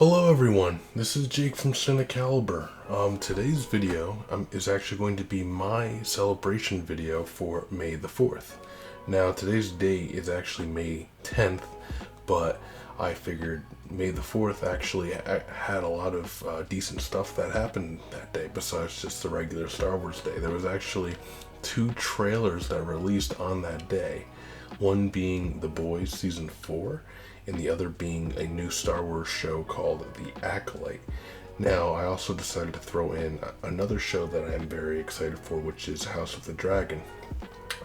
Hello everyone, this is Jake from CINECALIBER. Today's video is actually going to be my celebration video for May the 4th. Now today's date is actually May 10th, but I figured May the 4th actually had a lot of decent stuff that happened that day besides just the regular Star Wars day. There was actually two trailers that released on that day. One being The Boys Season 4, and the other being a new Star Wars show called The Acolyte. Now, I also decided to throw in another show that I am very excited for, which is House of the Dragon.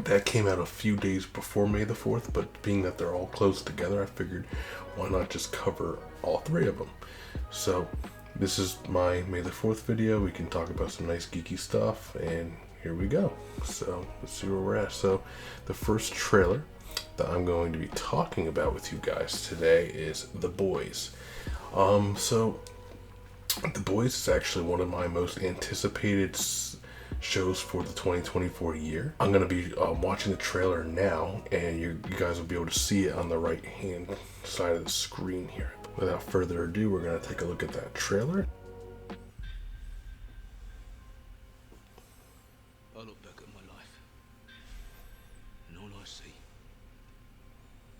That came out a few days before May the 4th, but being that they're all close together, I figured why not just cover all three of them. So, this is my May the 4th video. We can talk about some nice geeky stuff, and here we go. So, let's see where we're at. So, the first trailer that I'm going to be talking about with you guys today is The Boys. So The Boys is actually one of my most anticipated shows for the 2024 year. I'm going to be watching the trailer now, and you guys will be able to see it on the right hand side of the screen here. Without further ado, we're going to take a look at that trailer. I look back at my life, and all I see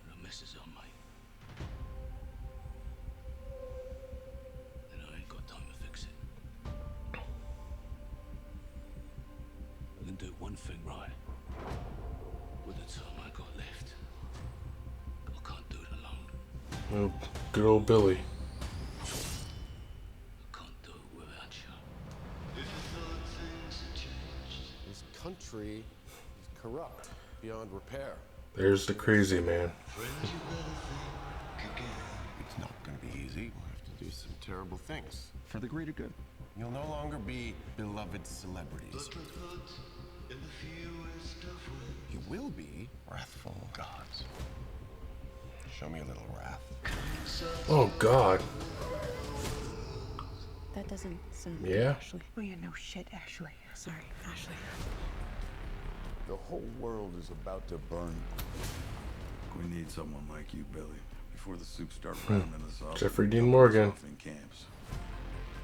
are the messes I made. And I ain't got time to fix it. I can do one thing right with the time I got left. But I can't do it alone. Oh, good old Billy. I can't do it without you. This country is corrupt beyond repair. There's the crazy man. It's not going to be easy. We'll have to do some terrible things for the greater good. You'll no longer be beloved celebrities. You will be wrathful gods. Show me a little wrath. Oh God. That doesn't sound Yeah. Ashley. Oh, yeah, no shit, Ashley. Sorry, Ashley. The whole world is about to burn. We need someone like you, Billy, before the soup start rounding us up. Jeffrey Dean Morgan. In camps.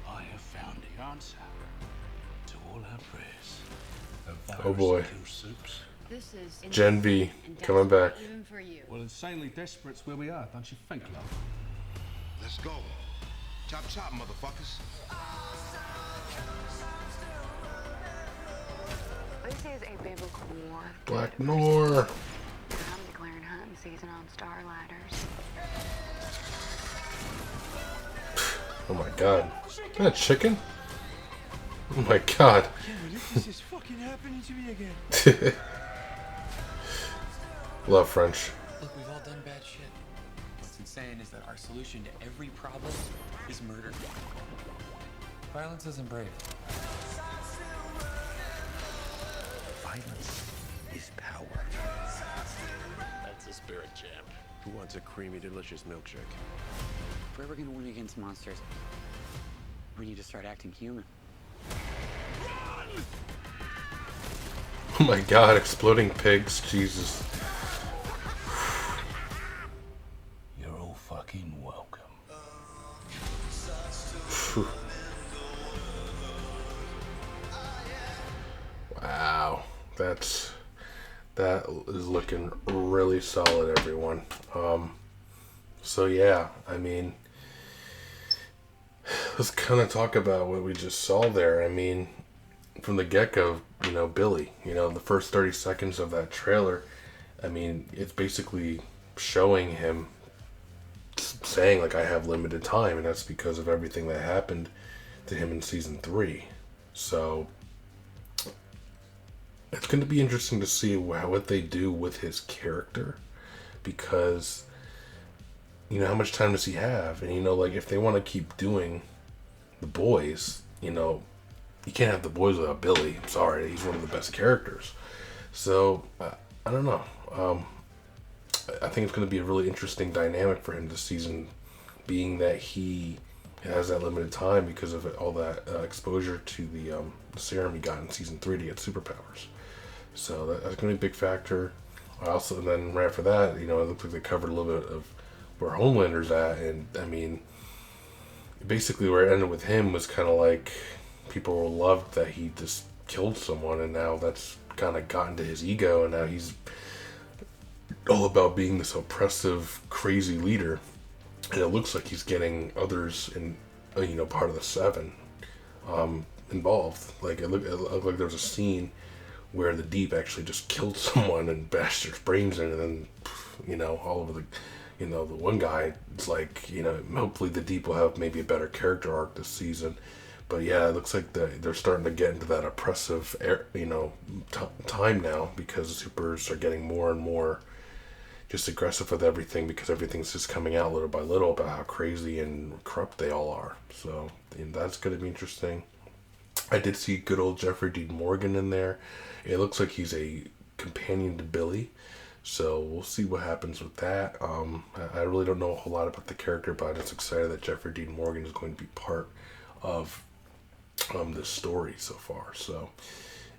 I have found the answer to all our prayers. Oh boy. Soups. This is Gen V coming back. even for you. Well, insanely desperate's where we are, don't you think, love? Let's go. Chop chop, motherfuckers. This is a biblical war. Black Noir. I'm declaring hunting season on Starlighters. Oh my God. Is that a chicken? Oh my God. This is fucking happening to me again. Love French. Look, we've all done bad shit. What's insane is that our solution to every problem is murder. Violence isn't brave. Violence is power. That's a spirit, champ. Who wants a creamy, delicious milkshake? If we're ever gonna win against monsters, we need to start acting human. Oh my God, exploding pigs. Jesus. You're all fucking welcome. Phew. Wow. That is looking really solid, everyone. So yeah, I mean, let's kind of talk about what we just saw there. I mean, from the get-go, Billy, the first 30 seconds of that trailer, I mean, it's basically showing him saying, like, I have limited time, and that's because of everything that happened to him in season 3. So it's going to be interesting to see what they do with his character, because how much time does he have? And like, if they want to keep doing The Boys, you can't have The Boys without Billy. I'm sorry, he's one of the best characters. So I don't know. I think it's going to be a really interesting dynamic for him this season, being that he has that limited time because of all that exposure to the serum he got in season 3 to get superpowers. So that's going to be a big factor. And then right after that, it looked like they covered a little bit of where Homelander's at, and I mean, basically where it ended with him was kind of like people loved that he just killed someone, and now that's kind of gotten to his ego, and now he's all about being this oppressive, crazy leader. And it looks like he's getting others in, part of the Seven involved. Like it looked like there was a scene where the Deep actually just killed someone and bashed their brains in, and then, all over the, the one guy, it's like, hopefully the Deep will have maybe a better character arc this season. But yeah, it looks like they're starting to get into that oppressive, time now, because the supers are getting more and more just aggressive with everything, because everything's just coming out little by little about how crazy and corrupt they all are. So that's going to be interesting. I did see good old Jeffrey Dean Morgan in there. It looks like he's a companion to Billy, so we'll see what happens with that. I really don't know a whole lot about the character, but I'm just excited that Jeffrey Dean Morgan is going to be part of this story so far. So,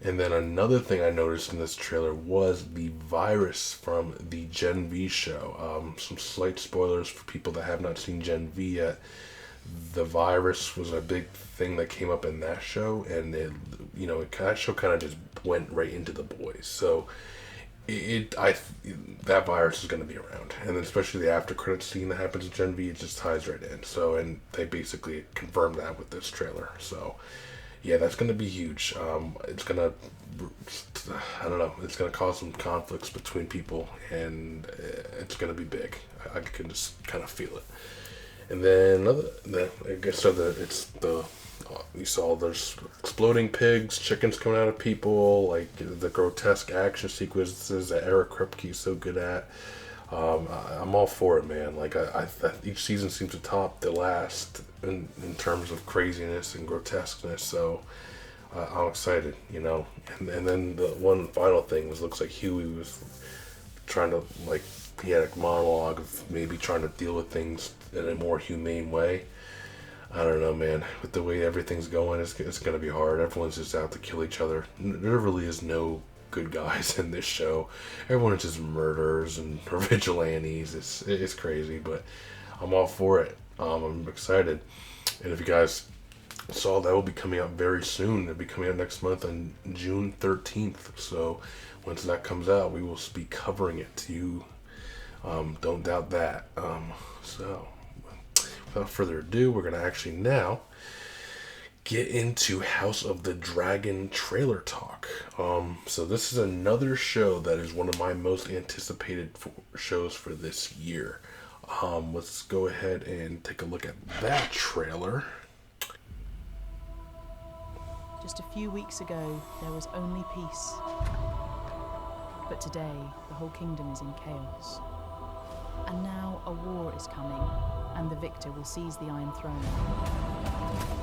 and then another thing I noticed in this trailer was the virus from the Gen V show. Some slight spoilers for people that have not seen Gen V yet. The virus was a big thing that came up in that show, and that show kind of just went right into The Boys. So that virus is going to be around, and then especially the after credit scene that happens in Gen V, it just ties right in. So, and they basically confirmed that with this trailer. So, yeah, that's going to be huge. It's going to, I don't know, it's going to cause some conflicts between people, and it's going to be big. I can just kind of feel it. And then you saw there's exploding pigs, chickens coming out of people, like the grotesque action sequences that Eric Kripke is so good at. I'm all for it, man. Like each season seems to top the last in terms of craziness and grotesqueness. So I'm excited, And then the one final thing looks like Huey was trying to, like, he had a monologue of maybe trying to deal with things in a more humane way. I don't know, man. With the way everything's going, it's going to be hard. Everyone's just out to kill each other. There really is no good guys in this show. Everyone's just murderers and vigilantes. It's crazy, but I'm all for it. I'm excited. And if you guys saw, that will be coming out very soon. It'll be coming out next month on June 13th. So once that comes out, we will be covering it. You don't doubt that. So without further ado, we're going to actually now get into House of the Dragon trailer talk. So this is another show that is one of my most anticipated shows for this year. Let's go ahead and take a look at that trailer. Just a few weeks ago, there was only peace. But today, the whole kingdom is in chaos. And now a war is coming, and the victor will seize the Iron Throne.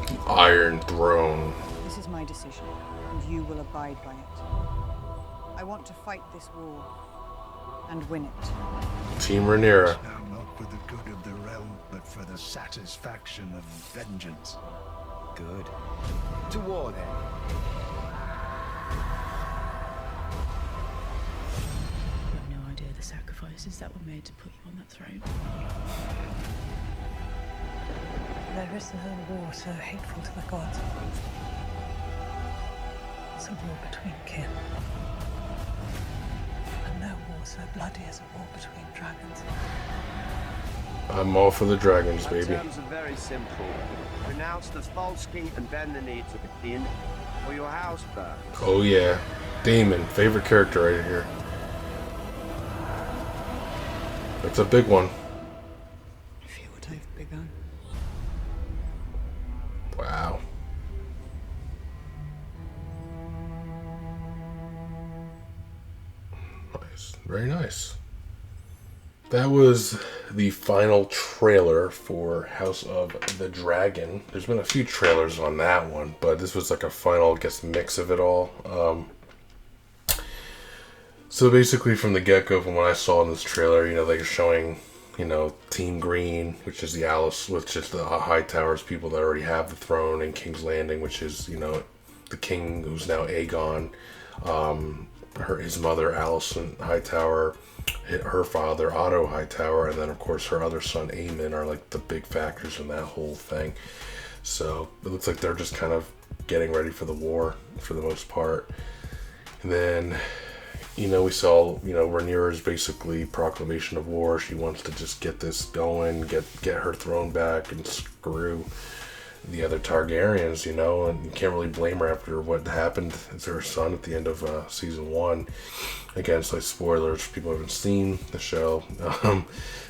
The Iron Throne. This is my decision, and you will abide by it. I want to fight this war, and win it. Team Rhaenyra. Now not for the good of the realm, but for the satisfaction of vengeance. Good. To war, then. The sacrifices that were made to put you on that throne. There is no war so hateful to the gods. It's a war between kin. And no war so bloody as a war between dragons. I'm all for the dragons, baby. My terms are very simple. Renounce the false king and bend the knee to the king, or your house burns. Oh yeah. Daemon, favorite character right here. That's a big one. I feel what I've begun. Wow. Nice. Very nice. That was the final trailer for House of the Dragon. There's been a few trailers on that one, but this was like a final, I guess, mix of it all. So basically from the get-go, from what I saw in this trailer, they're showing, Team Green, which is the Alice, which is the High Towers people that already have the throne, and King's Landing, which is, the king who's now Aegon. his mother, Allison Hightower, her father, Otto Hightower, and then of course her other son, Aemon, are like the big factors in that whole thing. So it looks like they're just kind of getting ready for the war for the most part. And then, we saw, Rhaenyra's basically proclamation of war. She wants to just get this going, get her throne back, and screw the other Targaryens, and you can't really blame her after what happened to her son at the end of season 1. Again, it's like spoilers for people who haven't seen the show.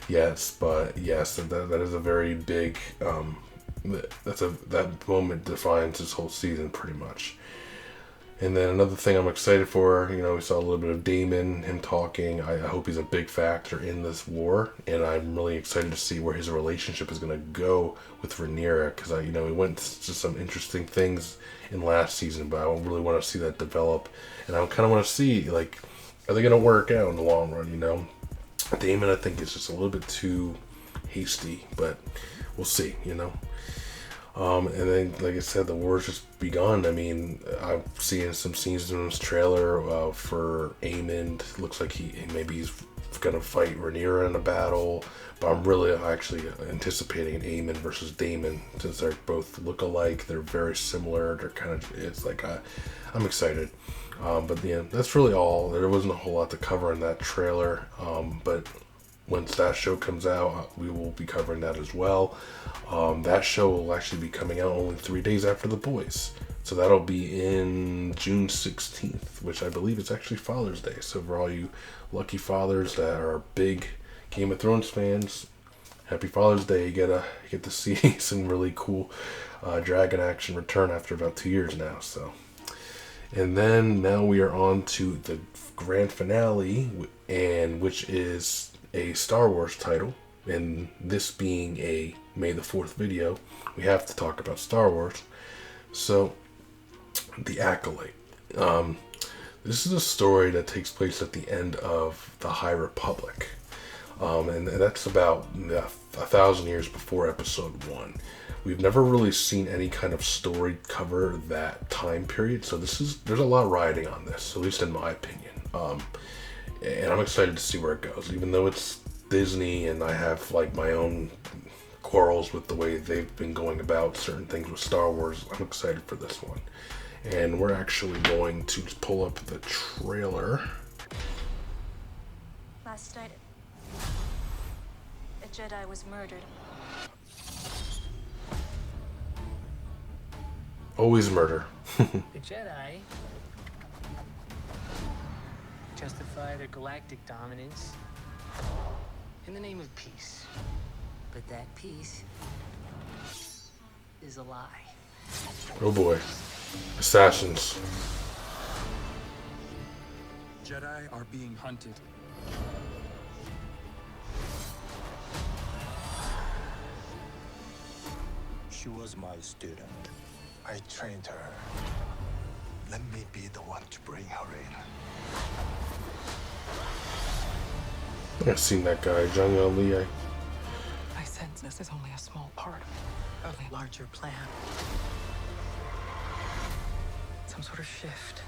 Yes, but yes, that is a very big, that moment defines this whole season pretty much. And then another thing I'm excited for, we saw a little bit of Daemon, him talking. I hope he's a big factor in this war, and I'm really excited to see where his relationship is going to go with Rhaenyra, because we went to some interesting things in last season, but I really want to see that develop, and I kind of want to see, like, are they going to work out in the long run? Daemon, I think, is just a little bit too hasty, but we'll see. And then, like I said, the war's just begun. I mean, I've seen some scenes in this trailer for Aemon. Looks like he's gonna fight Rhaenyra in a battle, but I'm really actually anticipating an Aemon versus Daemon, since they both look alike. They're very similar. It's like I'm excited. But yeah, that's really all. There wasn't a whole lot to cover in that trailer. But once that show comes out, we will be covering that as well. That show will actually be coming out only 3 days after The Boys. So that'll be in June 16th, which I believe is actually Father's Day. So for all you lucky fathers that are big Game of Thrones fans, happy Father's Day. You get to see some really cool dragon action return after about 2 years now. So, and then now we are on to the grand finale, and which is a Star Wars title. And this being a May the 4th video, we have to talk about Star Wars. So, The Acolyte. This is a story that takes place at the end of the High Republic. And that's about 1,000 years before Episode 1. We've never really seen any kind of story cover that time period, so there's a lot riding on this, at least in my opinion. And I'm excited to see where it goes, even though it's Disney and I have like my own quarrels with the way they've been going about certain things with Star Wars. I'm excited for this one. And we're actually going to pull up the trailer. Last night, a Jedi was murdered. Always murder. The Jedi justify their galactic dominance in the name of peace. But that peace is a lie. Oh boy. Assassins. Jedi are being hunted. She was my student. I trained her. Let me be the one to bring her in. I've seen that guy, Zhang Li. I sense this is only a small part of a larger plan. Some sort of shift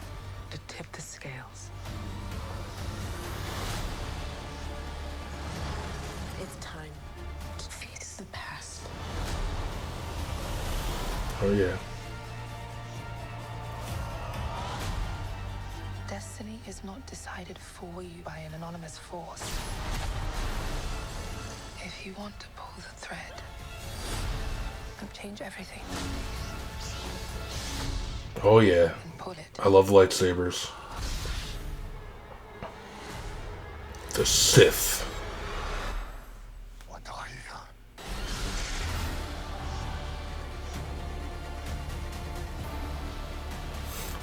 to tip the scales. It's time to face the past. Oh yeah. Destiny is not decided for you by an anonymous force. If you want to pull the thread and change everything. Oh yeah. I love lightsabers. The Sith. What are you?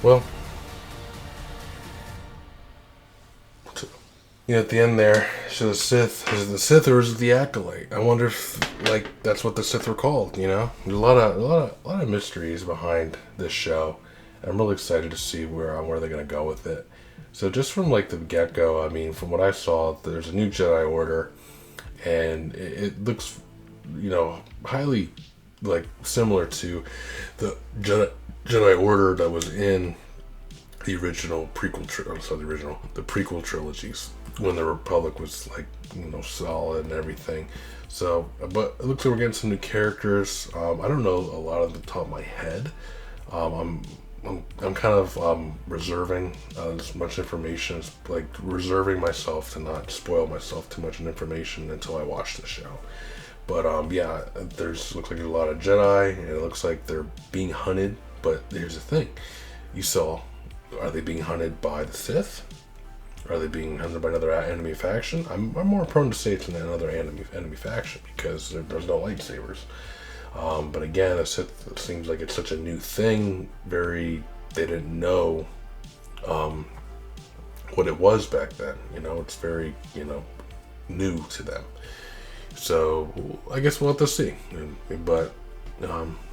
Well, at the end there, so the Sith, is it the Sith or is it the Acolyte? I wonder if, like, that's what the Sith were called, There's a lot of mysteries behind this show. I'm really excited to see where they're going to go with it. So just from, like, the get-go, I mean, from what I saw, there's a new Jedi Order, and it looks, highly, like, similar to the Jedi Order that was in the original prequel, the prequel trilogies when the Republic was like, you know, solid and everything. So, but it looks like we're getting some new characters. I don't know a lot of the top of my head. I'm kind of reserving as much information, as, like reserving myself to not spoil myself too much in information until I watch the show. But yeah, looks like there's a lot of Jedi, and it looks like they're being hunted. But here's the thing: are they being hunted by the Sith? Are they being hunted by another enemy faction? I'm more prone to say it's another enemy faction because there's no lightsabers. But again, it seems like it's such a new thing. They didn't know what it was back then. You know, it's very, you know, new to them. So I guess we'll have to see. And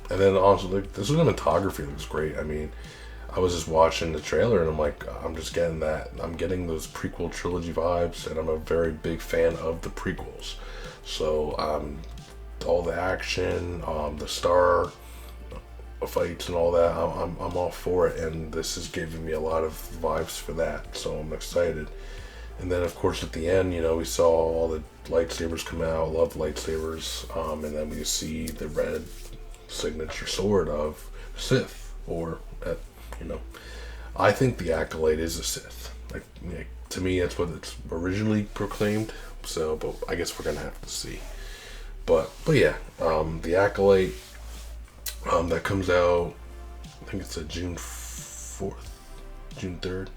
then also, like, the cinematography looks great. I mean, I was just watching the trailer and I'm like, I'm just getting that. I'm getting those prequel trilogy vibes, and I'm a very big fan of the prequels. So all the action, the star fights and all that, I'm all for it, and this is giving me a lot of vibes for that. So I'm excited. And then of course at the end, you know, we saw all the lightsabers come out. Love lightsabers. And then we see the red signature sword of Sith, or you know, I think the Acolyte is a Sith. Like, to me, that's what it's originally proclaimed. So, but I guess we're gonna have to see. But yeah, the Acolyte that comes out, I think it's a June 4th, June 3rd.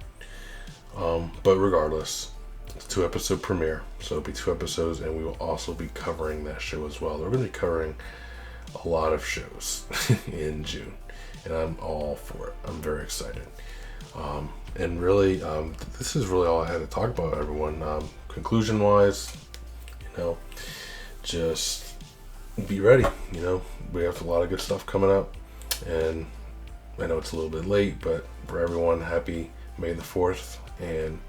But regardless, it's a 2-episode premiere, so it'll be 2 episodes, and we will also be covering that show as well. We're going to be covering a lot of shows in June, and I'm all for it. I'm very excited. And really, this is really all I had to talk about, everyone. Conclusion-wise, you know, just be ready. You know, we have a lot of good stuff coming up, and I know it's a little bit late, but for everyone, happy May the 4th, and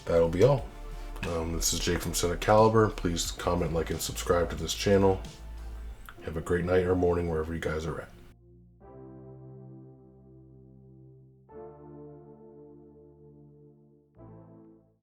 that'll be all. This is Jake from CINECALIBER. Please comment, like, and subscribe to this channel. Have a great night or morning wherever you guys are at.